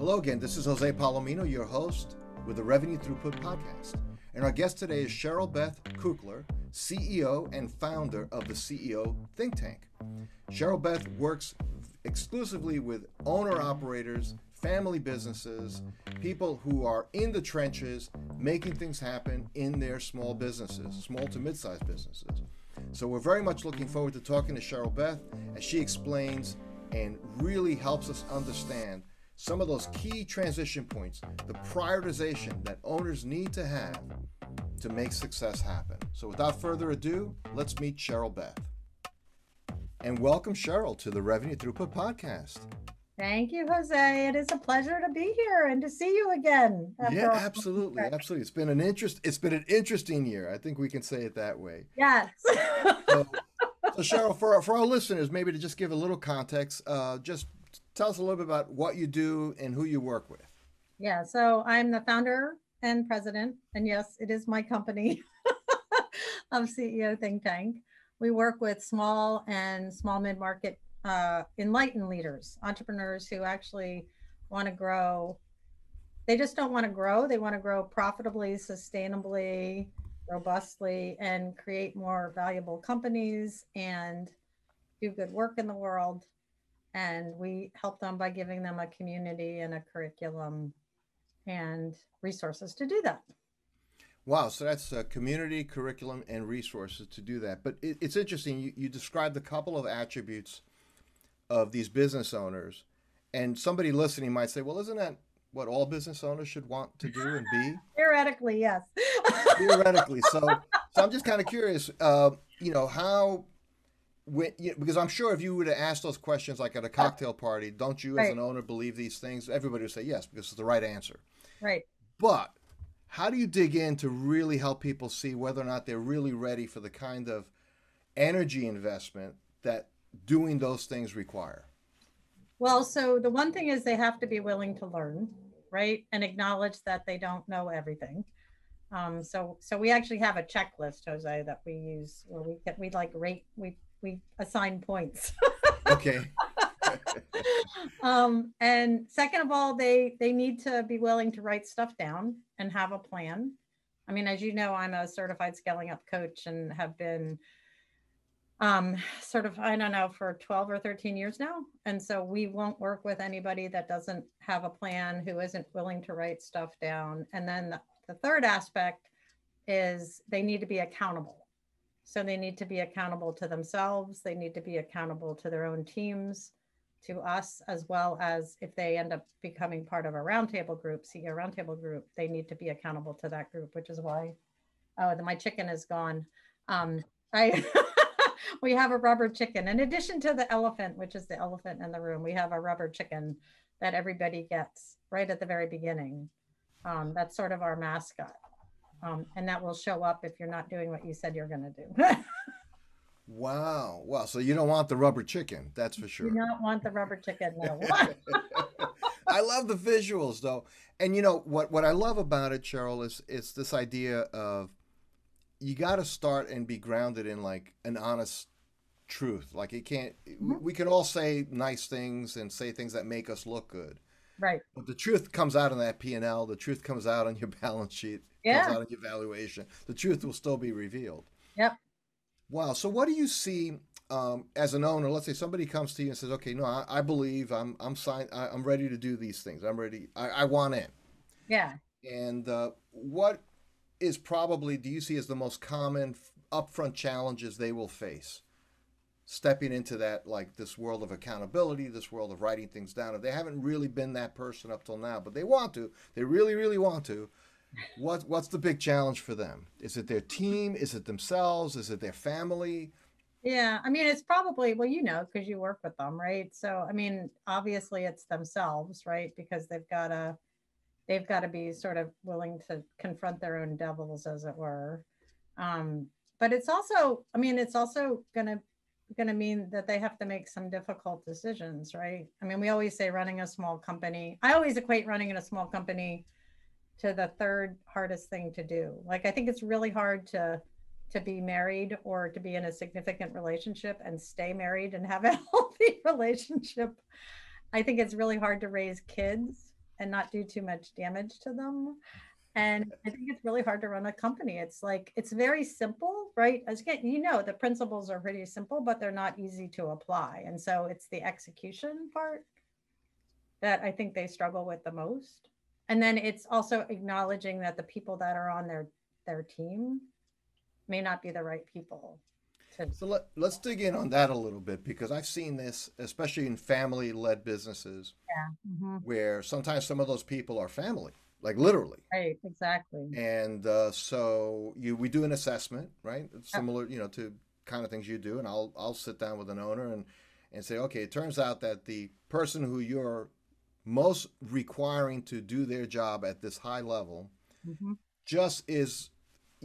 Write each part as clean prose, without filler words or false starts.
Hello again, this is Jose Palomino, your host with the Revenue Throughput Podcast. And our guest today is Cheryl Beth Kuchler, CEO and founder of the CEO Think Tank. Cheryl Beth works exclusively with owner-operators, family businesses, people who are in the trenches, making things happen in their small businesses, small to mid-sized businesses. So we're very much looking forward to talking to Cheryl Beth as she explains and really helps us understand some of those key transition points, the prioritization that owners need to have to make success happen. So without further ado, let's meet Cheryl Beth. And welcome, Cheryl, to the Revenue Throughput Podcast. Thank you, Jose. It is a pleasure to be here and to see you again. Yeah, absolutely. Absolutely. It's been an interesting year. I think we can say it that way. Yes. So Cheryl, for our listeners, maybe to just give a little context, just tell us a little bit about what you do and who you work with. Yeah, so I'm the founder and president, and yes, it is my company of CEOThinkTank. We work with small and small mid-market enlightened leaders, entrepreneurs who actually want to grow. They just don't want to grow. They want to grow profitably, sustainably, robustly, and create more valuable companies and do good work in the world. And we help them by giving them a community and a curriculum and resources to do that. Wow, so that's a community, curriculum, and resources to do that. But it's interesting, you described a couple of attributes of these business owners, and somebody listening might say, well, isn't that what all business owners should want to do and be? Theoretically, yes. Theoretically. So I'm just kind of curious, how... because I'm sure if you were to ask those questions like at a cocktail party, don't you as an owner believe these things? Everybody would say yes, because it's the right answer. Right. But how do you dig in to really help people see whether or not they're really ready for the kind of energy investment that doing those things require? Well, so the one thing is they have to be willing to learn, right? And acknowledge that they don't know everything. So we actually have a checklist, Jose, that we use where we assign points. Okay. And second of all, they need to be willing to write stuff down and have a plan. I mean, as you know, I'm a certified scaling up coach and have been for 12 or 13 years now. And so we won't work with anybody that doesn't have a plan, who isn't willing to write stuff down. And then the third aspect is they need to be accountable. So they need to be accountable to themselves. They need to be accountable to their own teams, to us, as well as if they end up becoming part of a roundtable group, CEO roundtable group, they need to be accountable to that group, which is why, my chicken is gone. We have a rubber chicken. In addition to the elephant, which is the elephant in the room, we have a rubber chicken that everybody gets right at the very beginning. That's sort of our mascot. And that will show up if you're not doing what you said you're going to do. Wow. So you don't want the rubber chicken, that's for sure. You don't want the rubber chicken, no. I love the visuals, though. And what I love about it, Cheryl, is this idea of you got to start and be grounded in like an honest truth. Like we can all say nice things and say things that make us look good. Right. But the truth comes out on that P&L. The truth comes out on your balance sheet. Comes out on your valuation. The truth will still be revealed. Yep. Wow. So what do you see as an owner? Let's say somebody comes to you and says, "Okay, no, I believe I'm signed. I'm ready to do these things. I'm ready. I want in." Yeah. And what is probably do you see as the most common upfront challenges they will face stepping into that, like this world of accountability, this world of writing things down? If they haven't really been that person up till now, but they want to, they really, really want to. What's the big challenge for them? Is it their team? Is it themselves? Is it their family? Yeah, I mean, it's probably, well, because you work with them, right? So, I mean, obviously it's themselves, right? Because they've got to be sort of willing to confront their own devils, as it were. But it's also going to mean that they have to make some difficult decisions, right? I mean, we always say running a small company. I always equate running in a small company to the third hardest thing to do. Like, I think it's really hard to be married or to be in a significant relationship and stay married and have a healthy relationship. I think it's really hard to raise kids. and not do too much damage to them. And I think it's really hard to run a company. It's like, it's very simple, right? As again, the principles are pretty simple, but they're not easy to apply. And so it's the execution part that I think they struggle with the most. And then it's also acknowledging that the people that are on their team may not be the right people to. So let's dig in on that a little bit because I've seen this, especially in family-led businesses, Yeah. where sometimes some of those people are family, like literally. Right, exactly. And so we do an assessment, right? It's Yep. similar, to kind of things you do, and I'll sit down with an owner and say, okay, it turns out that the person who you're most requiring to do their job at this high level Mhm. just is,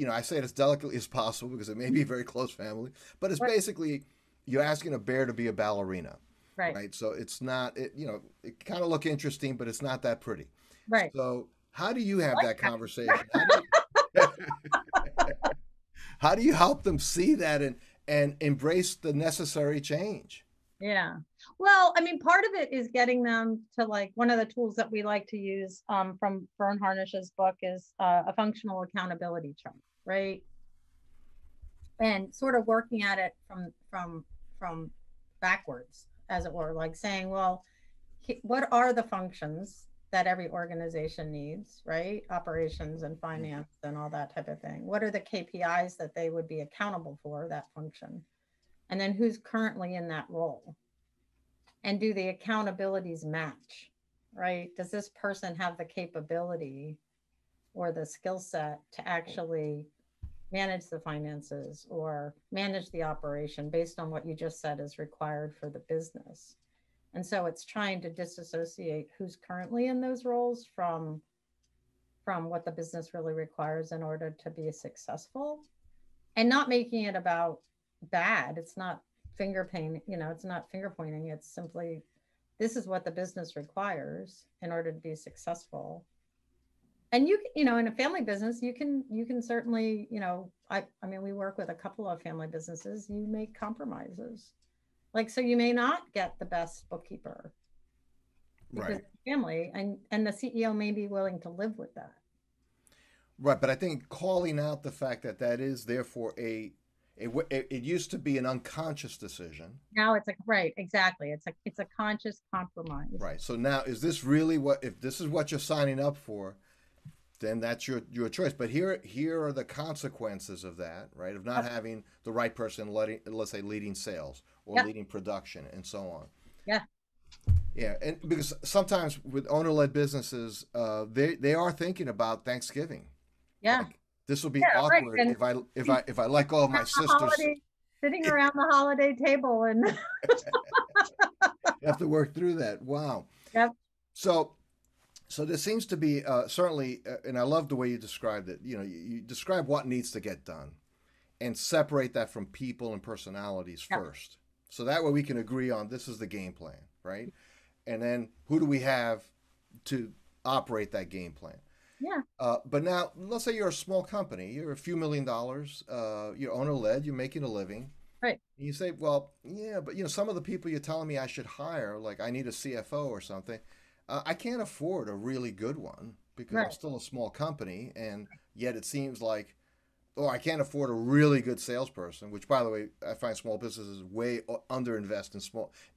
I say it as delicately as possible because it may be a very close family, but it's Right, basically you're asking a bear to be a ballerina, right, right? So it's not, it kind of look interesting, but it's not that pretty. right. So how do you have Like that that. conversation? How do you help them see that and embrace the necessary change? Yeah. Well, I mean, part of it is getting them to, like, one of the tools that we like to use from Vern Harnish's book is a functional accountability chart, right? And sort of working at it from backwards, as it were, like saying, well, what are the functions that every organization needs, right? Operations and finance and all that type of thing. What are the KPIs that they would be accountable for that function? And then who's currently in that role? And do the accountabilities match, right? Does this person have the capability or the skill set to actually manage the finances or manage the operation based on what you just said is required for the business? And so it's trying to disassociate who's currently in those roles from what the business really requires in order to be successful, and not making it about bad. It's not finger painting, it's not finger pointing. It's simply, this is what the business requires in order to be successful. And in a family business, you can certainly, I mean, we work with a couple of family businesses. You make compromises. Like, so you may not get the best bookkeeper because Right. it's family, and the CEO may be willing to live with that. Right, but I think calling out the fact that that is therefore it used to be an unconscious decision. Now it's like, right, exactly. It's a conscious compromise. Right. So now is this really if this is what you're signing up for, then that's your choice. But here are the consequences of that, right? Of not Yep. having the right person let's say leading sales or Yep. leading production and so on. Yeah. Yeah, and because sometimes with owner-led businesses, they are thinking about Thanksgiving. Yeah. Like this will be Yeah. Right. awkward And if I let go of my the sisters. holiday, sitting around the holiday table and You have to work through that. Wow. yep. So so there seems to be certainly, and I love the way you described it. You describe what needs to get done, and separate that from people and personalities Yep. first. So that way we can agree on this is the game plan, right? And then who do we have to operate that game plan? Yeah. But now, let's say you're a small company, you're a few $1 million, you're owner led, you're making a living. Right. And you say, well, yeah, but some of the people you're telling me I should hire, like I need a CFO or something, I can't afford a really good one because I'm Right. still a small company, and yet it seems like, oh, I can't afford a really good salesperson. Which, by the way, I find small businesses way underinvest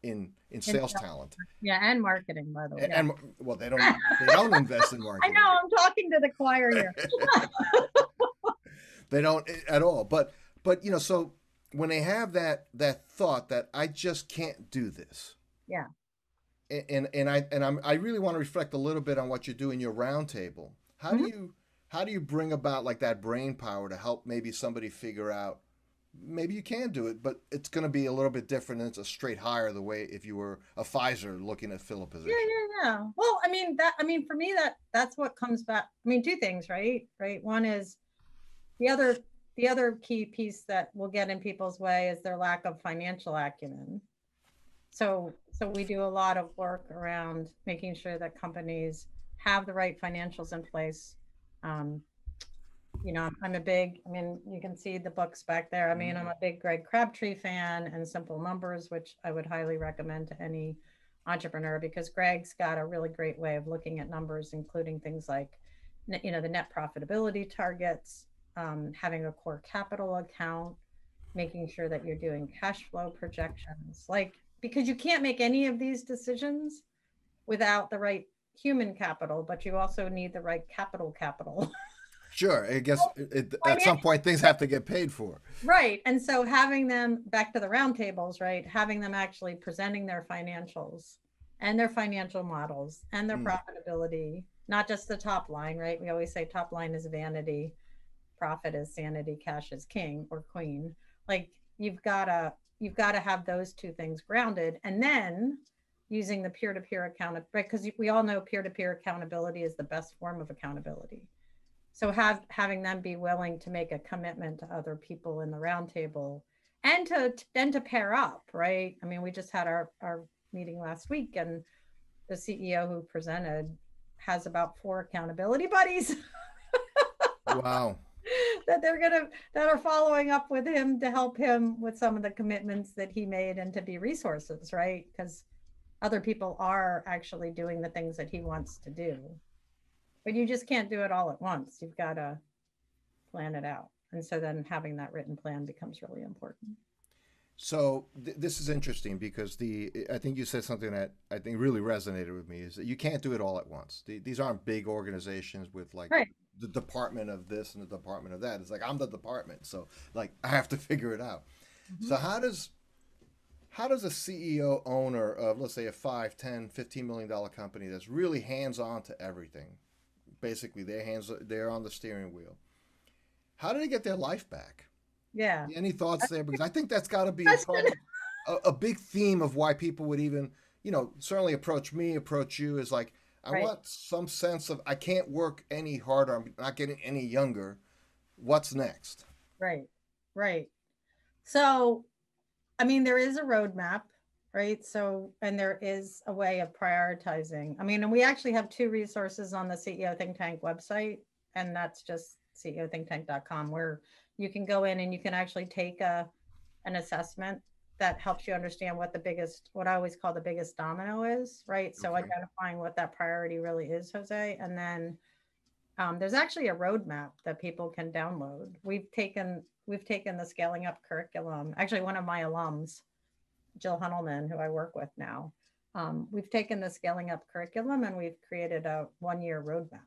in And sales so, talent, yeah, and marketing, by the way. Yeah. and well, they don't invest in I marketing. know I'm talking to the choir here. They don't at all. But so when they have that thought that I just can't do this, Yeah. I really want to reflect a little bit on what you do in your roundtable. Mhm. How do you bring about like that brain power to help maybe somebody figure out maybe you can do it, but it's going to be a little bit different than it's a straight hire the way if you were a Pfizer looking to fill a Yeah, position. yeah. Well, I mean, for me, that's what comes back. I mean, two things, right? Right. One is the other the other key piece that will get in people's way is their lack of financial acumen. So we do a lot of work around making sure that companies have the right financials in place. Um, I'm a big, I mean, you can see the books back there. I mean, I'm a big Greg Crabtree fan, and Simple Numbers, which I would highly recommend to any entrepreneur, because Greg's got a really great way of looking at numbers, including things like, the net profitability targets, having a core capital account, making sure that you're doing cash flow projections, like, because you can't make any of these decisions without the right human capital, but you also need the right capital. Sure. I guess at some point things have to get paid for. Right. And so having them back to the roundtables, right? Having them actually presenting their financials and their financial models and their profitability, not just the top line, right? We always say top line is vanity, profit is sanity, cash is king or queen. Like you've got to have those two things grounded, and then using the peer-to-peer accountability, because we all know peer-to-peer accountability is the best form of accountability. So having them be willing to make a commitment to other people in the roundtable, and to pair up, right? I mean, we just had our meeting last week, and the CEO who presented has about 4 accountability buddies Wow. that are following up with him to help him with some of the commitments that he made, and to be resources, right? Because other people are actually doing the things that he wants to do. But you just can't do it all at once. You've got to plan it out. And so then having that written plan becomes really important. So this is interesting because I think you said something that I think really resonated with me, is that you can't do it all at once. These aren't big organizations with like Right. the department of this and the department of that. It's like I'm the department, so like I have to figure it out. Mm-hmm. So how does a CEO owner of, let's say, a 5, 10, $15 million company that's really hands on to everything, basically they're on the steering wheel, how do they get their life back? Yeah. Any thoughts there? Because I think that's got to be Question. a big theme of why people would even, certainly approach me, approach you, is like, I Right. want some sense of, I can't work any harder. I'm not getting any younger. What's next? Right. Right. So, I mean, there is a roadmap, right? So, and there is a way of prioritizing. I mean, and we actually have 2 resources on the CEO Think Tank website, and that's just CEOThinkTank.com, where you can go in and you can actually take an assessment that helps you understand what I always call the biggest domino is, right? So Okay. identifying what that priority really is, Jose, and then there's actually a roadmap that people can download. We've taken the scaling up curriculum. Actually, one of my alums, Jill Hunnelman, who I work with now, we've taken the scaling up curriculum and we've created a 1-year roadmap.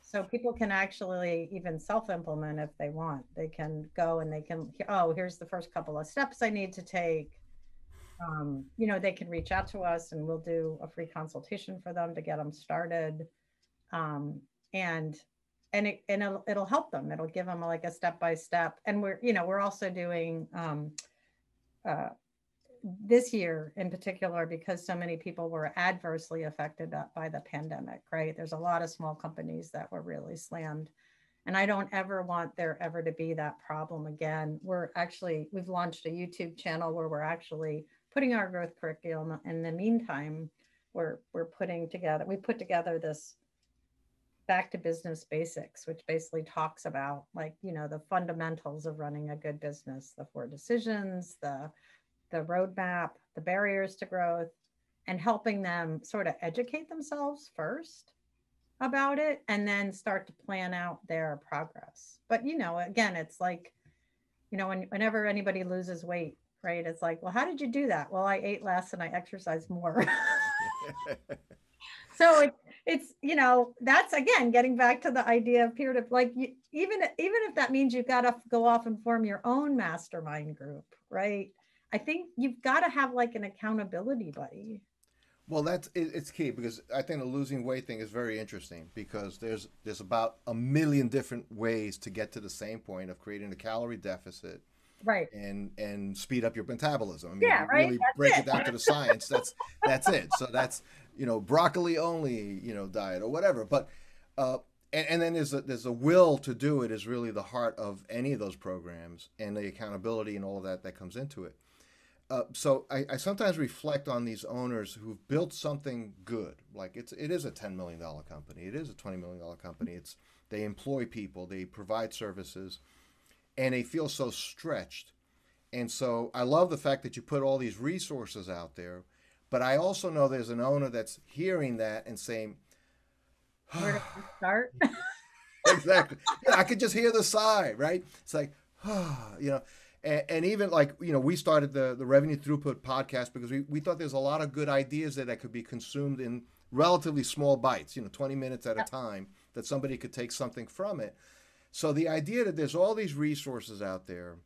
So people can actually even self-implement if they want. They can go and they can, oh, here's the first couple of steps I need to take. They can reach out to us and we'll do a free consultation for them to get them started. Um, and it'll help them. It'll give them like a step by step. And we're also doing uh, this year in particular, because so many people were adversely affected by the pandemic, right? There's a lot of small companies that were really slammed. And I don't ever want there ever to be that problem again. We've launched a YouTube channel where we're actually putting our growth curriculum. In the meantime, we put together this back to business basics, which basically talks about, like, the fundamentals of running a good business, the 4 decisions, the roadmap, the barriers to growth, and helping them sort of educate themselves first about it and then start to plan out their progress. But, again, it's like, whenever anybody loses weight, right? It's like, well, how did you do that? Well, I ate less and I exercised more. So that's again getting back to the idea of peer to, like, even if that means you've got to go off and form your own mastermind group, right? I think you've got to have like an accountability buddy. Well, it's key, because I think the losing weight thing is very interesting, because there's about a million different ways to get to the same point of creating a calorie deficit Right. and speed up your metabolism. I mean, if Yeah. you Right. really break That's it down to the science, that's it. So that's, broccoli only, diet or whatever. But and then there's a will to do it is really the heart of any of those programs, and the accountability and all of that comes into it. So I sometimes reflect on these owners who've built something good. Like it is a $10 million company. It is a $20 million company. They employ people, they provide services, and they feel so stretched. And so I love the fact that you put all these resources out there, But I also know there's an owner that's hearing that and saying, Where do we start? exactly. Yeah, I could just hear the sigh, right? It's like, and even like, we started the Revenue Throughput podcast because we thought there's a lot of good ideas that could be consumed in relatively small bites, 20 minutes at a time, that somebody could take something from it. So the idea that there's all these resources out there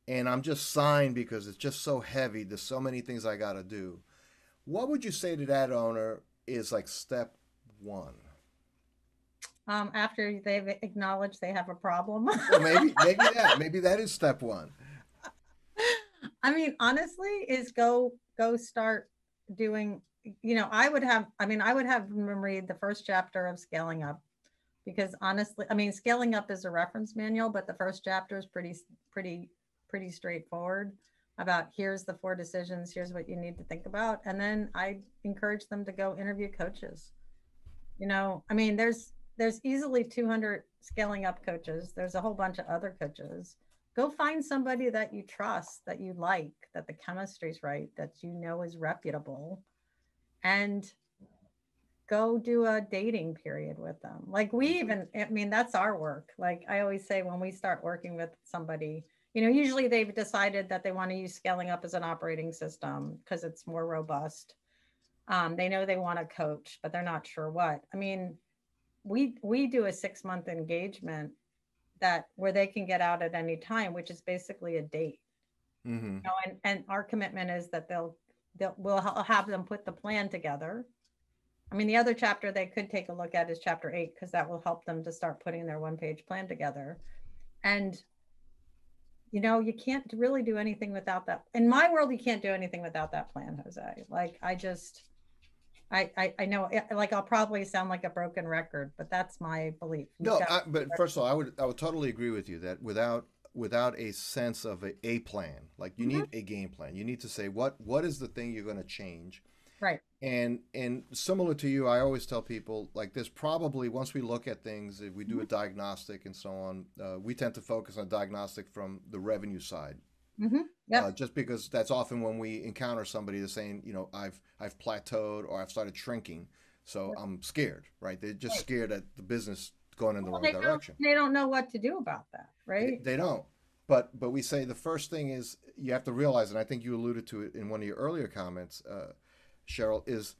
and I'm just sighing because it's just so heavy. There's so many things I got to do. What would you say to that owner is like step one? After they've acknowledged they have a problem. Well, maybe that is step one. I mean, honestly, is go start doing, I would have them read the first chapter of Scaling Up, because honestly, I mean, Scaling Up is a reference manual, but the first chapter is pretty straightforward about here's the 4 decisions, here's what you need to think about. And then I encourage them to go interview coaches. I mean, there's easily 200 Scaling Up coaches. There's a whole bunch of other coaches. Go find somebody that you trust, that you like, that the chemistry's right, that is reputable, and go do a dating period with them. Like that's our work. Like I always say, when we start working with somebody, usually they've decided that they want to use Scaling Up as an operating system because it's more robust. They know they want a coach, but they're not sure what. I mean, we do a 6-month engagement where they can get out at any time, which is basically a date. Mm-hmm. And our commitment is that we'll have them put the plan together. I mean, the other chapter they could take a look at is chapter 8, because that will help them to start putting their 1-page plan together. And you can't really do anything without that. In my world, you can't do anything without that plan, Jose. Like I know, like I'll probably sound like a broken record, but that's my belief. But first of all, I would totally agree with you that without a sense of a plan, like you need a game plan. You need to say what is the thing you're going to change. Right. And similar to you, I always tell people, like, there's probably, once we look at things, if we do a diagnostic and so on, we tend to focus on diagnostic from the revenue side. Just because that's often when we encounter somebody that's saying, I've plateaued or I've started shrinking, so I'm scared, right? They're just scared that the business going in the wrong direction. They don't know what to do about that, right? They don't. But we say the first thing is you have to realize, and I think you alluded to it in one of your earlier comments, Cheryl, is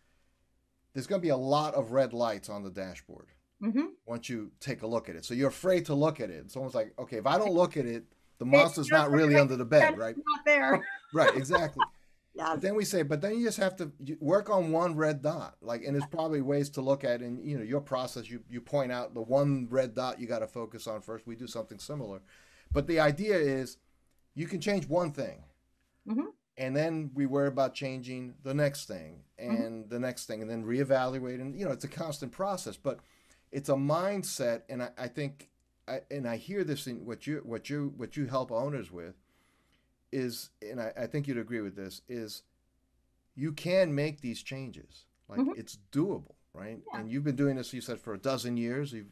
there's going to be a lot of red lights on the dashboard once you take a look at it. So you're afraid to look at it. It's almost like, okay, if I don't look at it, the monster's not really under the bed, right? Not there. Right, exactly. Yes. But then we say, but then you just have to work on one red dot. Like, and there's probably ways to look at it. And, your process, you point out the one red dot you got to focus on first. We do something similar. But the idea is you can change one thing. And then we worry about changing the next thing and the next thing, and then reevaluate. And, it's a constant process, but it's a mindset. And I think, and I hear this in what you help owners with is, and I think you'd agree with this, is you can make these changes. Like it's doable, right? Yeah. And you've been doing this, you said, for 12 years. You've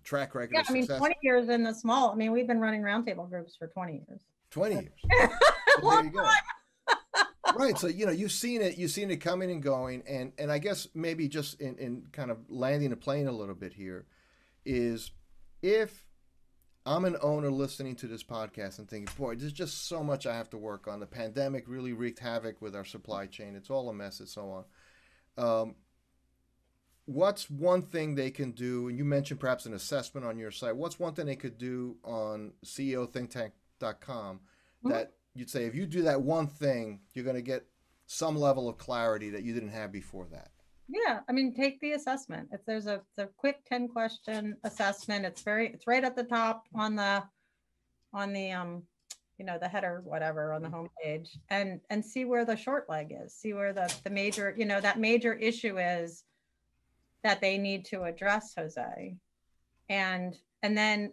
track record of success. 20 years in the small. I mean, we've been running roundtable groups for 20 years. 20 years. So there you go. Right. So, you've seen it coming and going. And I guess maybe just in kind of landing the plane a little bit here is, if I'm an owner listening to this podcast and thinking, boy, there's just so much I have to work on. The pandemic really wreaked havoc with our supply chain. It's all a mess and so on. What's one thing they can do? And you mentioned perhaps an assessment on your site. What's one thing they could do on CEOThinkTank.com that you'd say, if you do that one thing, you're going to get some level of clarity that you didn't have before that? Yeah, I mean, take the assessment. There's a quick 10-question assessment. It's right at the top on the the header, whatever, on the homepage, and see where the short leg is. See where the major, that major issue is that they need to address, Jose, and then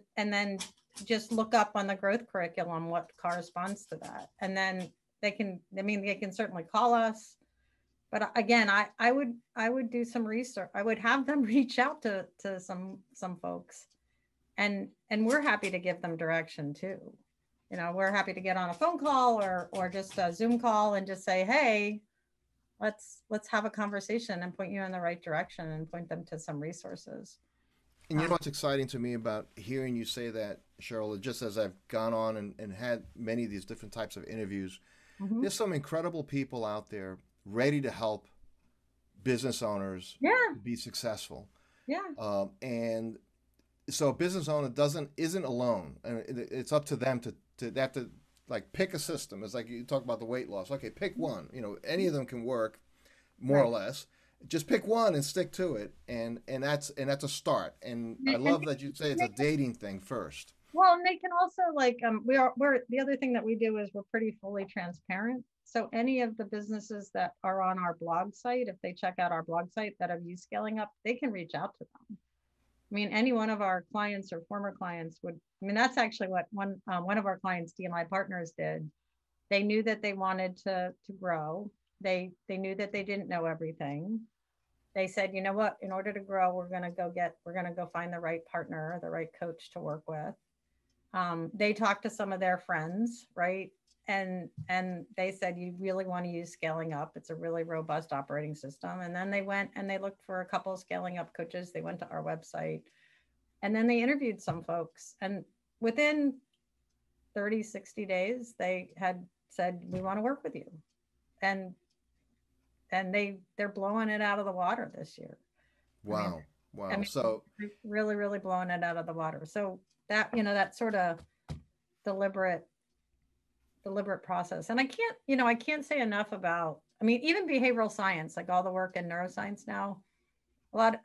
just look up on the growth curriculum what corresponds to that, and then they can certainly call us. But again, I would do some research. I would have them reach out to some folks, and we're happy to give them direction too. We're happy to get on a phone call or just a Zoom call and just say, hey, let's have a conversation and point you in the right direction and point them to some resources. And you know what's exciting to me about hearing you say that, Cheryl, just as I've gone on and had many of these different types of interviews, Mhm. there's some incredible people out there ready to help business owners Yeah, be successful. yeah, And so a business owner isn't alone, and it's up to them to they have to like pick a system. It's like you talk about the weight loss. Okay, pick one. You know, any of them can work more or right. less. Just pick one and stick to it, and that's a start. And I And love that you say it's a dating thing first. well, and they can also like we're the other thing that we do is we're pretty fully transparent. So any of the businesses that are on our blog site, if they check out our blog site that have used scaling up, they can reach out to them. I mean, any one of our clients or former clients would. I mean, that's actually what one of our clients, DMI Partners, did. They knew that they wanted to grow. They knew that they didn't know everything. They said, you know what, in order to grow, we're going to go find the right partner, the right coach to work with. They talked to some of their friends, right? And they said, you really want to use scaling up. It's a really robust operating system. And then they went and they looked for a couple of scaling up coaches. They went to our website and then they interviewed some folks. And within 30, 60 days, they had said, we want to work with you. And they're blowing it out of the water this year. I mean, Wow, I wow. mean, So really, really blowing it out of the water. So that, that sort of deliberate, deliberate process. And I can't say enough about, I mean, even behavioral science, like all the work in neuroscience now, a lot,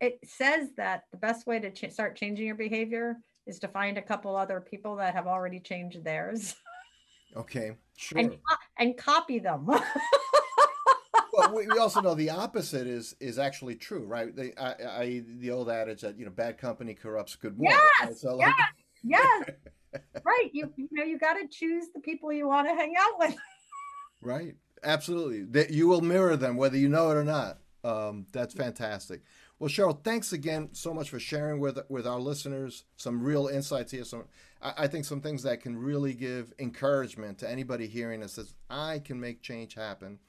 it says that the best way to start changing your behavior is to find a couple other people that have already changed theirs okay, and sure. and copy them. Well, we also know the opposite is actually true, right? The old adage that bad company corrupts good morals, right? Yes, So yes, like, yes. Right. You got to choose the people you want to hang out with. right, absolutely, that you will mirror them whether you know it or not. That's fantastic. Well, Cheryl, thanks again so much for sharing with our listeners some real insights here. I think some things that can really give encouragement to anybody hearing this says I can make change happen.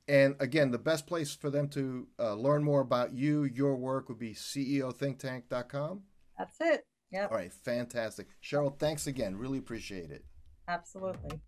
And again, the best place for them to learn more about you, your work, would be CEOThinkTank.com. That's it. Yep. All right, fantastic. Cheryl, thanks again. Really appreciate it. Absolutely.